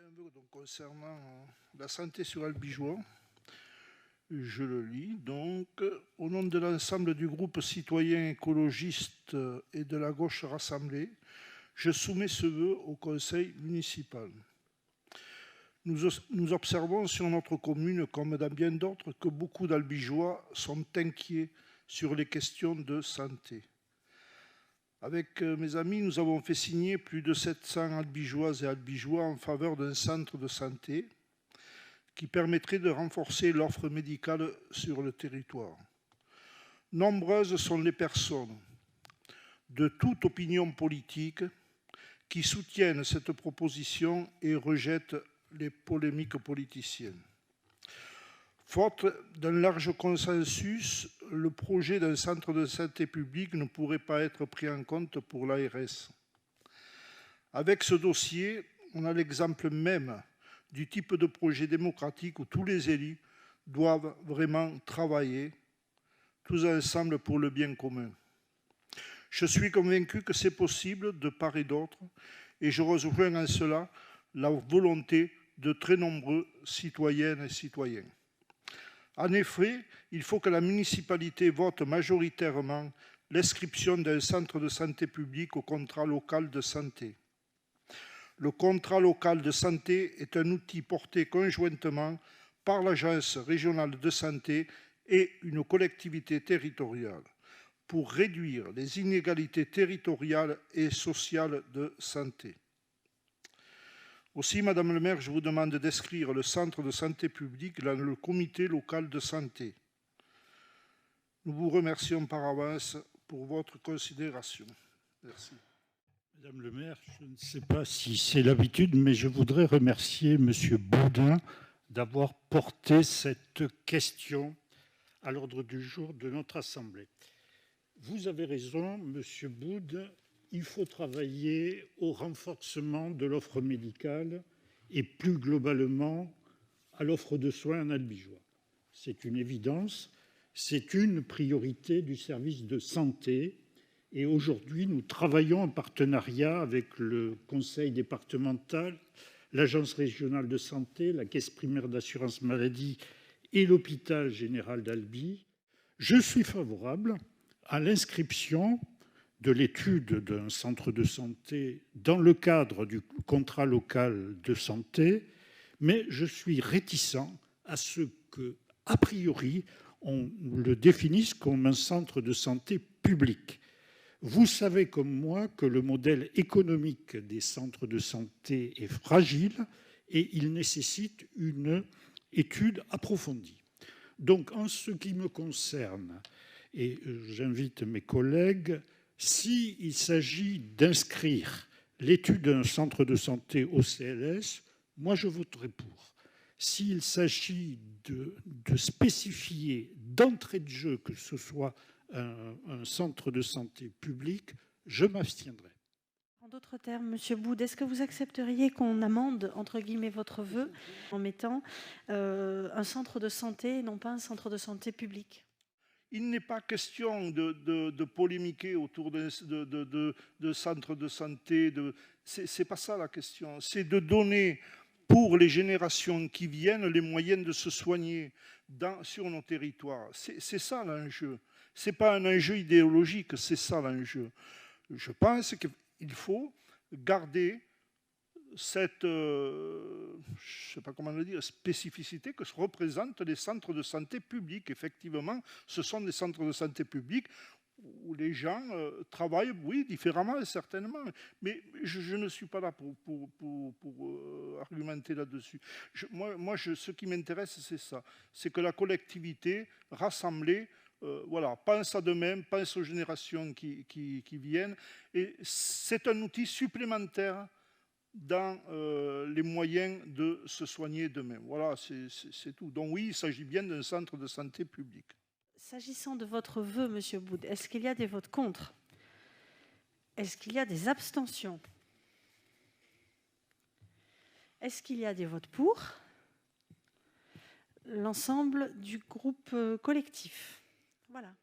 un vœu donc, concernant la santé sur Albigeois. Je le lis donc. Au nom de l'ensemble du groupe citoyen écologiste et de la gauche rassemblée, je soumets ce vœu au conseil municipal. Nous observons sur notre commune, comme dans bien d'autres, que beaucoup d'Albigeois sont inquiets sur les questions de santé. Avec mes amis, nous avons fait signer plus de 700 Albigeoises et Albigeois en faveur d'un centre de santé qui permettrait de renforcer l'offre médicale sur le territoire. Nombreuses sont les personnes de toute opinion politique qui soutiennent cette proposition et rejettent les polémiques politiciennes. Faute d'un large consensus, le projet d'un centre de santé public ne pourrait pas être pris en compte pour l'ARS. Avec ce dossier, on a l'exemple même du type de projet démocratique où tous les élus doivent vraiment travailler tous ensemble pour le bien commun. Je suis convaincu que c'est possible de part et d'autre et je rejoins en cela la volonté de très nombreux citoyennes et citoyens. En effet, il faut que la municipalité vote majoritairement l'inscription d'un centre de santé public au contrat local de santé. Le contrat local de santé est un outil porté conjointement par l'Agence régionale de santé et une collectivité territoriale pour réduire les inégalités territoriales et sociales de santé. Aussi, Madame le maire, je vous demande d'inscrire le centre de santé publique dans le comité local de santé. Nous vous remercions par avance pour votre considération. Merci. Madame le maire, je ne sais pas si c'est l'habitude, mais je voudrais remercier M. Boudin d'avoir porté cette question à l'ordre du jour de notre Assemblée. Vous avez raison, M. Boudin, il faut travailler au renforcement de l'offre médicale et plus globalement à l'offre de soins en Albigeois. C'est une évidence, c'est une priorité du service de santé. Et aujourd'hui, nous travaillons en partenariat avec le conseil départemental, l'agence régionale de santé, la caisse primaire d'assurance maladie et l'hôpital général d'Albi. Je suis favorable à l'inscription de l'étude d'un centre de santé dans le cadre du contrat local de santé, mais je suis réticent à ce que, a priori, on le définisse comme un centre de santé public. Vous savez comme moi que le modèle économique des centres de santé est fragile et il nécessite une étude approfondie. Donc, en ce qui me concerne, et j'invite mes collègues, s'il s'agit d'inscrire l'étude d'un centre de santé au CLS, moi je voterai pour. S'il s'agit de spécifier d'entrée de jeu que ce soit un centre de santé public, je m'abstiendrai. En d'autres termes, M. Boud, est-ce que vous accepteriez qu'on amende, entre guillemets, votre vœu en mettant un centre de santé et non pas un centre de santé public ? Il n'est pas question de polémiquer autour de centres de santé. C'est pas ça la question. C'est de donner pour les générations qui viennent les moyens de se soigner sur nos territoires. C'est ça l'enjeu. Ce n'est pas un enjeu idéologique, c'est ça l'enjeu. Je pense qu'il faut garder cette, je ne sais pas comment le dire, spécificité que représentent les centres de santé publics. Effectivement, ce sont des centres de santé publics où les gens travaillent, oui, différemment, certainement. Mais je ne suis pas là pour argumenter là-dessus. Ce qui m'intéresse, c'est ça. C'est que la collectivité rassemblée voilà, pense à demain, pense aux générations qui viennent. Et c'est un outil supplémentaire dans les moyens de se soigner demain. Voilà, c'est tout. Donc oui, il s'agit bien d'un centre de santé public. S'agissant de votre vœu, M. Boud, est-ce qu'il y a des votes contre? Est-ce qu'il y a des abstentions? Est-ce qu'il y a des votes pour? L'ensemble du groupe collectif. Voilà.